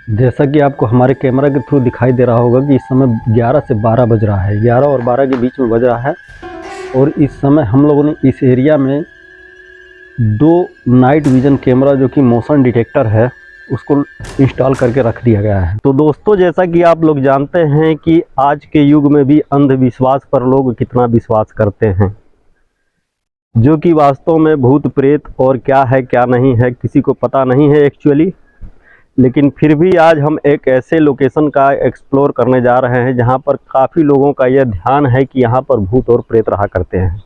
जैसा कि आपको हमारे कैमरा के थ्रू दिखाई दे रहा होगा कि इस समय 11 से 12 बज रहा है, 11 और 12 के बीच में बज रहा है। और इस समय हम लोगों ने इस एरिया में 2 नाइट विज़न कैमरा जो कि मोशन डिटेक्टर है उसको इंस्टॉल करके रख दिया गया है। तो दोस्तों, जैसा कि आप लोग जानते हैं कि आज के युग में भी अंधविश्वास पर लोग कितना विश्वास करते हैं, जो कि वास्तव में भूत प्रेत और क्या है क्या नहीं है किसी को पता नहीं है एक्चुअली। लेकिन फिर भी आज हम एक ऐसे लोकेशन का एक्सप्लोर करने जा रहे हैं जहां पर काफ़ी लोगों का यह ध्यान है कि यहां पर भूत और प्रेत रहा करते हैं।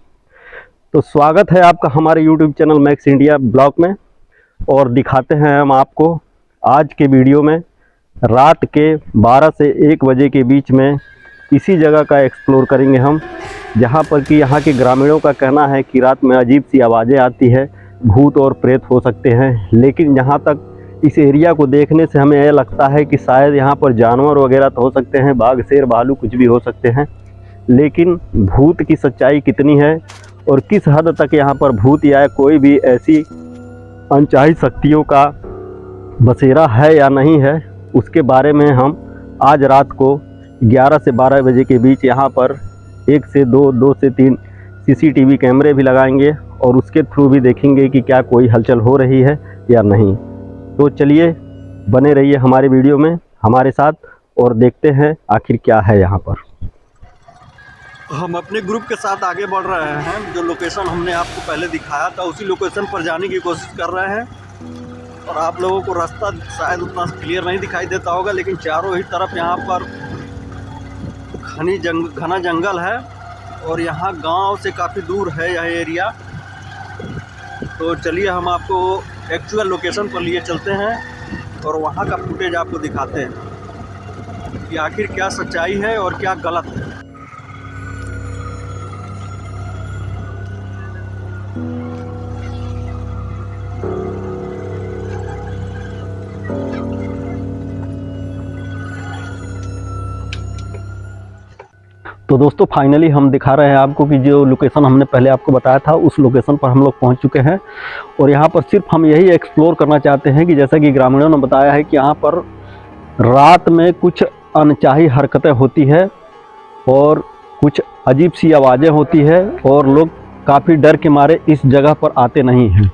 तो स्वागत है आपका हमारे YouTube channel max India blog में, और दिखाते हैं हम आपको आज के वीडियो में रात के 12 से 1 बजे के बीच में इसी जगह का एक्सप्लोर करेंगे हम, जहां पर कि यहाँ के ग्रामीणों का कहना है कि रात में अजीब सी आवाज़ें आती है, भूत और प्रेत हो सकते हैं। लेकिन जहाँ तक इस एरिया को देखने से हमें यह लगता है कि शायद यहाँ पर जानवर वगैरह तो हो सकते हैं, बाघ शेर भालू कुछ भी हो सकते हैं। लेकिन भूत की सच्चाई कितनी है और किस हद तक यहाँ पर भूत या कोई भी ऐसी अनचाही शक्तियों का बसेरा है या नहीं है, उसके बारे में हम आज रात को 11 से 12 बजे के बीच यहाँ पर 1 से 2, 2 से 3 CCTV कैमरे भी लगाएंगे और उसके थ्रू भी देखेंगे कि क्या कोई हलचल हो रही है या नहीं। तो चलिए बने रहिए हमारे वीडियो में हमारे साथ और देखते हैं आखिर क्या है यहाँ पर। हम अपने ग्रुप के साथ आगे बढ़ रहे हैं। जो लोकेशन हमने आपको पहले दिखाया था उसी लोकेशन पर जाने की कोशिश कर रहे हैं। और आप लोगों को रास्ता शायद उतना क्लियर नहीं दिखाई देता होगा, लेकिन चारों ही तरफ यहाँ पर घना जंगल है और यहाँ गांव से काफ़ी दूर है यह एरिया। तो चलिए हम आपको एक्चुअल लोकेशन पर लिए चलते हैं और वहाँ का फुटेज आपको दिखाते हैं कि आखिर क्या सच्चाई है और क्या गलत है। तो दोस्तों, फाइनली हम दिखा रहे हैं आपको कि जो लोकेशन हमने पहले आपको बताया था उस लोकेशन पर हम लोग पहुंच चुके हैं। और यहाँ पर सिर्फ हम यही एक्सप्लोर करना चाहते हैं कि जैसा कि ग्रामीणों ने बताया है कि यहाँ पर रात में कुछ अनचाही हरकतें होती है और कुछ अजीब सी आवाज़ें होती है और लोग काफ़ी डर के मारे इस जगह पर आते नहीं हैं।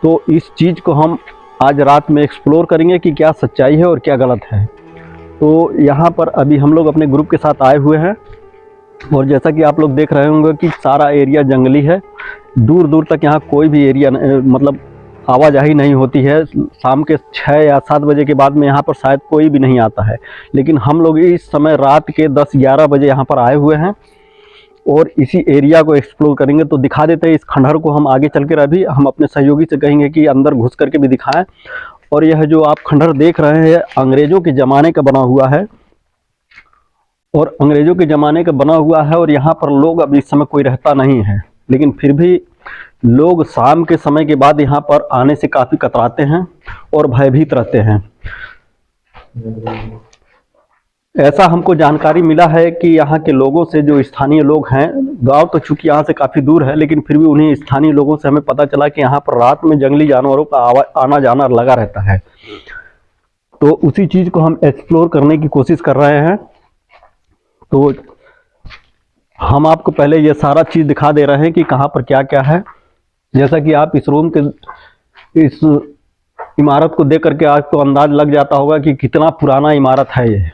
तो इस चीज़ को हम आज रात में एक्सप्लोर करेंगे कि क्या सच्चाई है और क्या गलत है। तो यहाँ पर अभी हम लोग अपने ग्रुप के साथ आए हुए हैं और जैसा कि आप लोग देख रहे होंगे कि सारा एरिया जंगली है। दूर दूर तक यहाँ कोई भी एरिया मतलब आवाजाही नहीं होती है। शाम के 6 या 7 बजे के बाद में यहाँ पर शायद कोई भी नहीं आता है। लेकिन हम लोग इस समय रात के 10-11 बजे यहाँ पर आए हुए हैं और इसी एरिया को एक्सप्लोर करेंगे। तो दिखा देते हैं इस खंडहर को। हम आगे चल कर अभी हम अपने सहयोगी से कहेंगे कि अंदर घुस करके भी दिखाएं। और यह जो आप खंडहर देख रहे हैं अंग्रेज़ों के ज़माने का बना हुआ है और अंग्रेज़ों के ज़माने का बना हुआ है और यहाँ पर लोग अभी इस समय कोई रहता नहीं है। लेकिन फिर भी लोग शाम के समय के बाद यहाँ पर आने से काफ़ी कतराते हैं और भयभीत रहते हैं। ऐसा हमको जानकारी मिला है कि यहाँ के लोगों से, जो स्थानीय लोग हैं, गांव तो चूँकि यहाँ से काफ़ी दूर है लेकिन फिर भी उन्हीं स्थानीय लोगों से हमें पता चला कि यहाँ पर रात में जंगली जानवरों का आना जाना लगा रहता है। तो उसी चीज़ को हम एक्सप्लोर करने की कोशिश कर रहे हैं। तो हम आपको पहले ये सारा चीज़ दिखा दे रहे हैं कि कहाँ पर क्या क्या है। जैसा कि आप इस रूम के, इस इमारत को देख करके आपको अंदाज लग जाता होगा कि कितना पुराना इमारत है ये।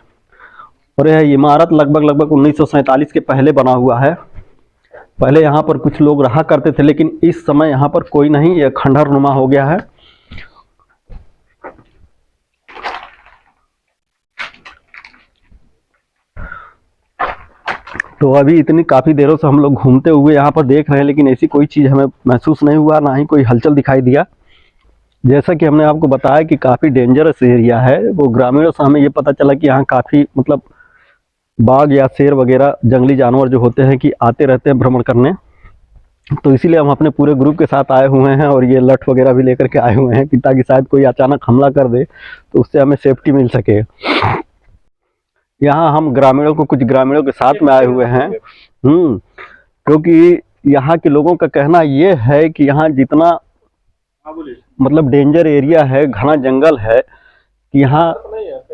और यह इमारत लगभग 1947 के पहले बना हुआ है। पहले यहाँ पर कुछ लोग रहा करते थे लेकिन इस समय यहाँ पर कोई नहीं, यह खंडहर नुमा हो गया है। तो अभी इतनी काफ़ी देरों से हम लोग घूमते हुए यहाँ पर देख रहे हैं लेकिन ऐसी कोई चीज़ हमें महसूस नहीं हुआ, ना ही कोई हलचल दिखाई दिया। जैसा कि हमने आपको बताया कि काफ़ी डेंजरस एरिया है। वो ग्रामीणों से हमें ये पता चला कि यहाँ काफ़ी मतलब बाघ या शेर वगैरह जंगली जानवर जो होते हैं कि आते रहते हैं भ्रमण करने। तो इसीलिए हम अपने पूरे ग्रुप के साथ आए हुए हैं और ये लठ वगैरह भी लेकर के आए हुए हैं कि ताकि शायद कोई अचानक हमला कर दे तो उससे हमें सेफ्टी मिल सके। यहाँ हम ग्रामीणों को, कुछ ग्रामीणों के साथ में आए हुए हैं क्योंकि यहाँ के लोगों का कहना ये है कि यहाँ जितना मतलब डेंजर एरिया है, घना जंगल है, कि यहाँ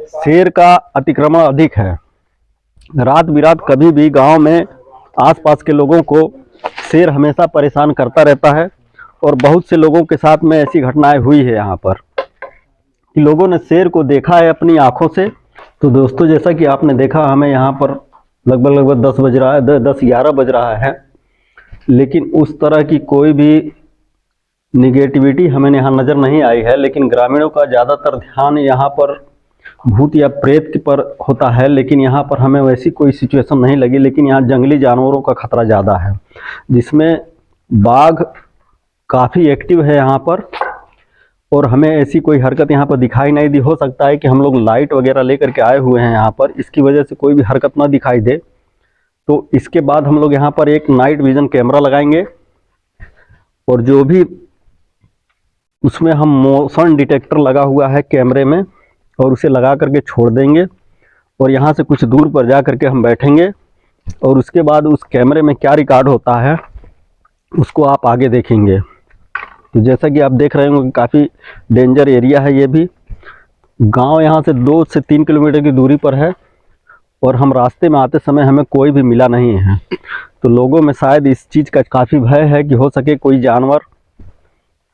शेर का अतिक्रमण अधिक है। रात बिरात कभी भी गांव में आसपास के लोगों को शेर हमेशा परेशान करता रहता है और बहुत से लोगों के साथ में ऐसी घटनाएं हुई है यहाँ पर कि लोगों ने शेर को देखा है अपनी आंखों से। तो दोस्तों, जैसा कि आपने देखा, हमें यहाँ पर लगभग 10 बज रहा है, 10-11 बज रहा है, लेकिन उस तरह की कोई भी निगेटिविटी हमें यहाँ नज़र नहीं आई है। लेकिन ग्रामीणों का ज़्यादातर ध्यान यहाँ पर भूत या प्रेत पर होता है, लेकिन यहाँ पर हमें वैसी कोई सिचुएशन नहीं लगी। लेकिन यहाँ जंगली जानवरों का खतरा ज़्यादा है, जिसमें बाघ काफ़ी एक्टिव है यहाँ पर, और हमें ऐसी कोई हरकत यहाँ पर दिखाई नहीं दी। हो सकता है कि हम लोग लाइट वगैरह लेकर के आए हुए हैं यहाँ पर, इसकी वजह से कोई भी हरकत ना दिखाई दे। तो इसके बाद हम लोग यहाँ पर एक नाइट विज़न कैमरा लगाएंगे, और जो भी उसमें हम मोशन डिटेक्टर लगा हुआ है कैमरे में, और उसे लगा करके छोड़ देंगे, और यहाँ से कुछ दूर पर जा करके हम बैठेंगे, और उसके बाद उस कैमरे में क्या रिकॉर्ड होता है उसको आप आगे देखेंगे। तो जैसा कि आप देख रहे होंगे, काफ़ी डेंजर एरिया है ये भी। गांव यहाँ से 2 से 3 किलोमीटर की दूरी पर है, और हम रास्ते में आते समय हमें कोई भी मिला नहीं है। तो लोगों में शायद इस चीज़ का काफ़ी भय है कि हो सके कोई जानवर,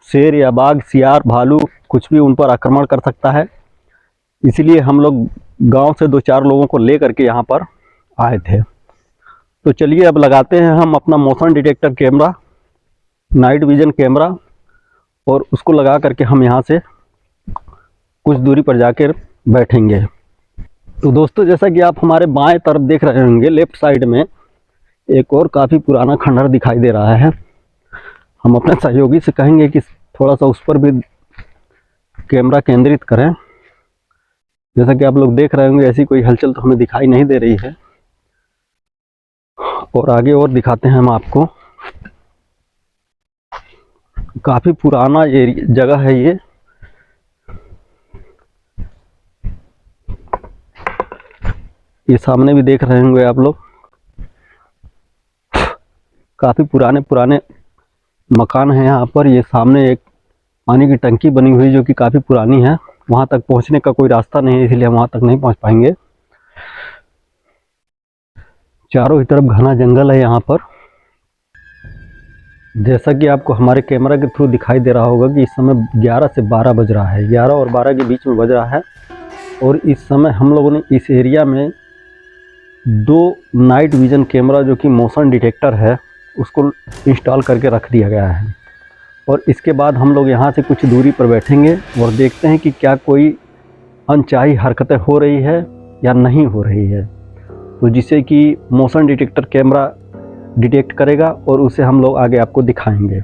शेर या बाघ, सियार, भालू, कुछ भी उन पर आक्रमण कर सकता है। इसलिए हम लोग गांव से 2-4 लोगों को ले करके यहाँ पर आए थे। तो चलिए अब लगाते हैं हम अपना motion detector camera, night vision camera, और उसको लगा करके हम यहाँ से कुछ दूरी पर जाकर बैठेंगे। तो दोस्तों, जैसा कि आप हमारे बाएं तरफ देख रहे होंगे, लेफ्ट साइड में एक और काफ़ी पुराना खंडहर दिखाई दे रहा है। हम अपने सहयोगी से कहेंगे कि थोड़ा सा उस पर भी कैमरा केंद्रित करें। जैसा कि आप लोग देख रहे होंगे, ऐसी कोई हलचल तो हमें दिखाई नहीं दे रही है। और आगे और दिखाते हैं हम आपको। काफ़ी पुराना जगह है ये। ये सामने भी देख रहे होंगे आप लोग, काफ़ी पुराने पुराने मकान हैं यहाँ पर। ये सामने एक पानी की टंकी बनी हुई जो कि काफ़ी पुरानी है। वहाँ तक पहुँचने का कोई रास्ता नहीं है, इसलिए हम वहाँ तक नहीं पहुँच पाएंगे। चारों ही तरफ घना जंगल है यहाँ पर। जैसा कि आपको हमारे कैमरा के थ्रू दिखाई दे रहा होगा कि इस समय 11 से 12 बज रहा है, 11 और 12 के बीच में बज रहा है। और इस समय हम लोगों ने इस एरिया में 2 नाइट विज़न कैमरा जो कि मोशन डिटेक्टर है उसको इंस्टॉल करके रख दिया गया है। और इसके बाद हम लोग यहाँ से कुछ दूरी पर बैठेंगे और देखते हैं कि क्या कोई अनचाही हरकतें हो रही है या नहीं हो रही है, तो जिसे कि मोशन डिटेक्टर कैमरा डिटेक्ट करेगा और उसे हम लोग आगे आपको दिखाएंगे।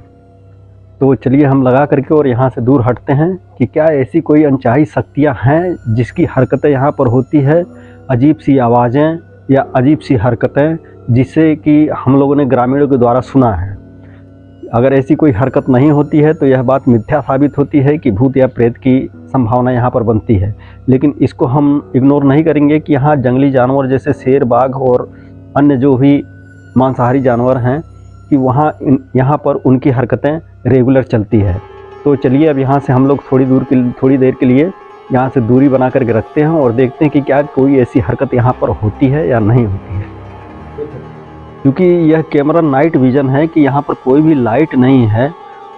तो चलिए हम लगा करके और यहाँ से दूर हटते हैं कि क्या ऐसी कोई अनचाही शक्तियाँ हैं जिसकी हरकतें यहाँ पर होती है, अजीब सी आवाज़ें या अजीब सी हरकतें, जिसे कि हम लोगों ने ग्रामीणों के द्वारा सुना है। अगर ऐसी कोई हरकत नहीं होती है तो यह बात मिथ्या साबित होती है कि भूत या प्रेत की संभावना यहाँ पर बनती है। लेकिन इसको हम इग्नोर नहीं करेंगे कि यहाँ जंगली जानवर जैसे शेर, बाघ और अन्य जो भी मांसाहारी जानवर हैं कि यहाँ पर उनकी हरकतें रेगुलर चलती है। तो चलिए अब यहाँ से हम लोग थोड़ी देर के लिए यहाँ से दूरी बना करके रखते हैं और देखते हैं कि क्या कोई ऐसी हरकत यहाँ पर होती है या नहीं होती है। क्योंकि यह कैमरा नाइट विज़न है कि यहाँ पर कोई भी लाइट नहीं है,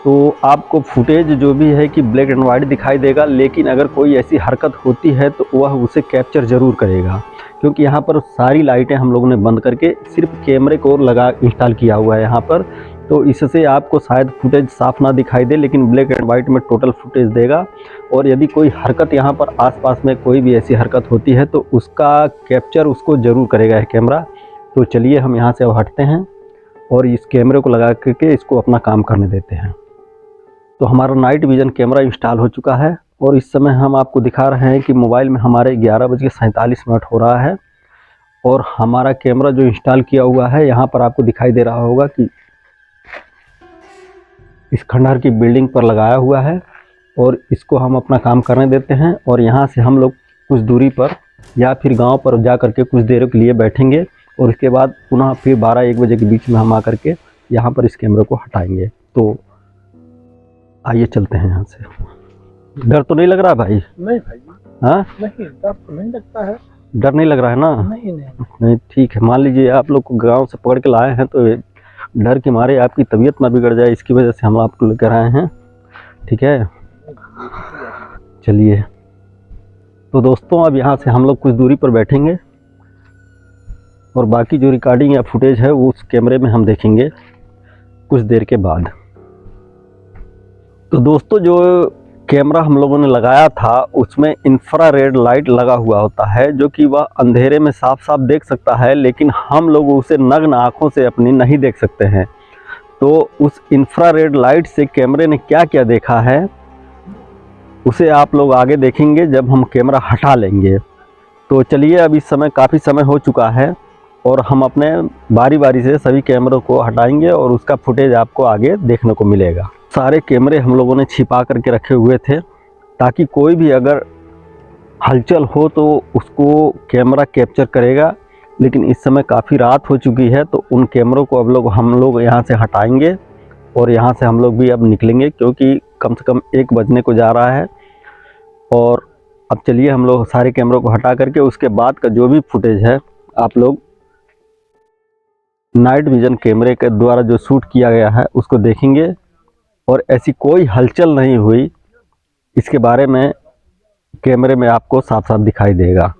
तो आपको फुटेज जो भी है कि ब्लैक एंड वाइट दिखाई देगा। लेकिन अगर कोई ऐसी हरकत होती है तो वह उसे कैप्चर ज़रूर करेगा, क्योंकि यहाँ पर सारी लाइटें हम लोगों ने बंद करके सिर्फ कैमरे को लगा इंस्टॉल किया हुआ है यहाँ पर। तो इससे आपको शायद फुटेज साफ ना दिखाई दे, लेकिन ब्लैक एंड वाइट में टोटल फुटेज देगा। और यदि कोई हरकत यहाँ पर आसपास में कोई भी ऐसी हरकत होती है तो उसका कैप्चर उसको ज़रूर करेगा यह कैमरा। तो चलिए हम यहाँ से अब हटते हैं और इस कैमरे को लगा करके इसको अपना काम करने देते हैं। तो हमारा नाइट विज़न कैमरा इंस्टॉल हो चुका है और इस समय हम आपको दिखा रहे हैं कि मोबाइल में हमारे 11:47 हो रहा है। और हमारा कैमरा जो इंस्टॉल किया हुआ है यहाँ पर आपको दिखाई दे रहा होगा कि इस खंडहर की बिल्डिंग पर लगाया हुआ है। और इसको हम अपना काम करने देते हैं और यहाँ से हम लोग कुछ दूरी पर या फिर गांव पर जा करके कुछ देर के लिए बैठेंगे और इसके बाद पुनः फिर 12-1 बजे के बीच में हम आकर के यहाँ पर इस कैमरे को हटाएंगे। तो आइए चलते हैं यहाँ से। डर तो नहीं लग रहा भाई? नहीं भाई। हाँ, नहीं डर तो नहीं लगता है। डर नहीं लग रहा है ना? नहीं नहीं। नहीं, ठीक है। मान लीजिए आप लोग को गांव से पकड़ के लाए हैं, तो डर के मारे आपकी तबीयत ना बिगड़ जाए, इसकी वजह से हम आपको लेकर आए हैं। ठीक है, चलिए। तो दोस्तों, अब यहाँ से हम लोग कुछ दूरी पर बैठेंगे और बाकी जो रिकॉर्डिंग या फुटेज है वो उस कैमरे में हम देखेंगे कुछ देर के बाद। तो दोस्तों, जो कैमरा हम लोगों ने लगाया था उसमें इंफ्रारेड लाइट लगा हुआ होता है, जो कि वह अंधेरे में साफ साफ देख सकता है, लेकिन हम लोग उसे नग्न आँखों से अपनी नहीं देख सकते हैं। तो उस इंफ्रारेड लाइट से कैमरे ने क्या क्या देखा है उसे आप लोग आगे देखेंगे जब हम कैमरा हटा लेंगे। तो चलिए, अब इस समय काफ़ी समय हो चुका है और हम अपने बारी बारी से सभी कैमरों को हटाएंगे और उसका फुटेज आपको आगे देखने को मिलेगा। सारे कैमरे हम लोगों ने छिपा करके रखे हुए थे ताकि कोई भी अगर हलचल हो तो उसको कैमरा कैप्चर करेगा। लेकिन इस समय काफ़ी रात हो चुकी है, तो उन कैमरों को अब हम लोग यहाँ से हटाएंगे और यहाँ से हम लोग भी अब निकलेंगे, क्योंकि कम से कम 1 बजने को जा रहा है। और अब चलिए, हम लोग सारे कैमरों को हटा करके उसके बाद का जो भी फुटेज है आप लोग नाइट विज़न कैमरे के द्वारा जो शूट किया गया है उसको देखेंगे। और ऐसी कोई हलचल नहीं हुई इसके बारे में कैमरे में आपको साफ साफ दिखाई देगा।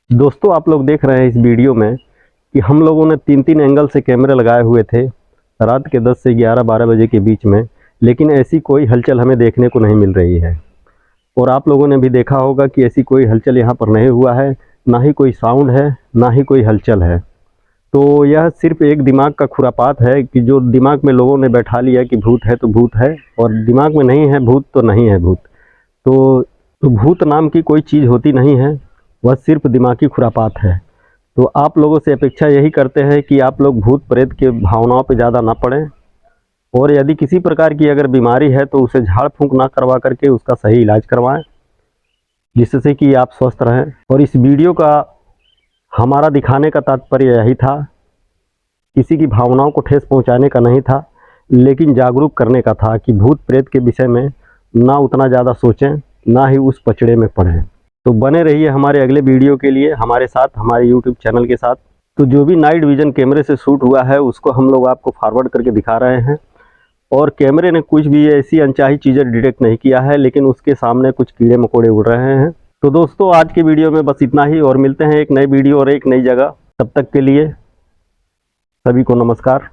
दोस्तों आप लोग देख रहे हैं इस वीडियो में कि हम लोगों ने 3 एंगल से कैमरे लगाए हुए थे रात के 10 से 11-12 बजे के बीच में, लेकिन ऐसी कोई हलचल हमें देखने को नहीं मिल रही है। और आप लोगों ने भी देखा होगा कि ऐसी कोई हलचल यहाँ पर नहीं हुआ है, ना ही कोई साउंड है, ना ही कोई हलचल है। तो यह सिर्फ एक दिमाग का खुरापात है कि जो दिमाग में लोगों ने बैठा लिया कि भूत है तो भूत है, और दिमाग में नहीं है भूत तो नहीं है भूत। तो भूत नाम की कोई चीज़ होती नहीं है, वह सिर्फ दिमागी खुरापात है। तो आप लोगों से अपेक्षा यही करते हैं कि आप लोग भूत प्रेत के भावनाओं पे ज़्यादा ना पड़ें, और यदि किसी प्रकार की अगर बीमारी है तो उसे झाड़ फूंक ना करवा करके उसका सही इलाज करवाएं, जिससे कि आप स्वस्थ रहें। और इस वीडियो का हमारा दिखाने का तात्पर्य यही था, किसी की भावनाओं को ठेस पहुंचाने का नहीं था, लेकिन जागरूक करने का था कि भूत प्रेत के विषय में ना उतना ज़्यादा सोचें, ना ही उस पचड़े में पड़ें। तो बने रहिए हमारे अगले वीडियो के लिए हमारे साथ, हमारे यूट्यूब चैनल के साथ। तो जो भी नाइट विजन कैमरे से शूट हुआ है उसको हम लोग आपको फॉरवर्ड करके दिखा रहे हैं, और कैमरे ने कुछ भी ऐसी अनचाही चीज़ें डिटेक्ट नहीं किया है, लेकिन उसके सामने कुछ कीड़े मकोड़े उड़ रहे हैं। तो दोस्तों आज के वीडियो में बस इतना ही, और मिलते हैं एक नई वीडियो और एक नई जगह। तब तक के लिए सभी को नमस्कार।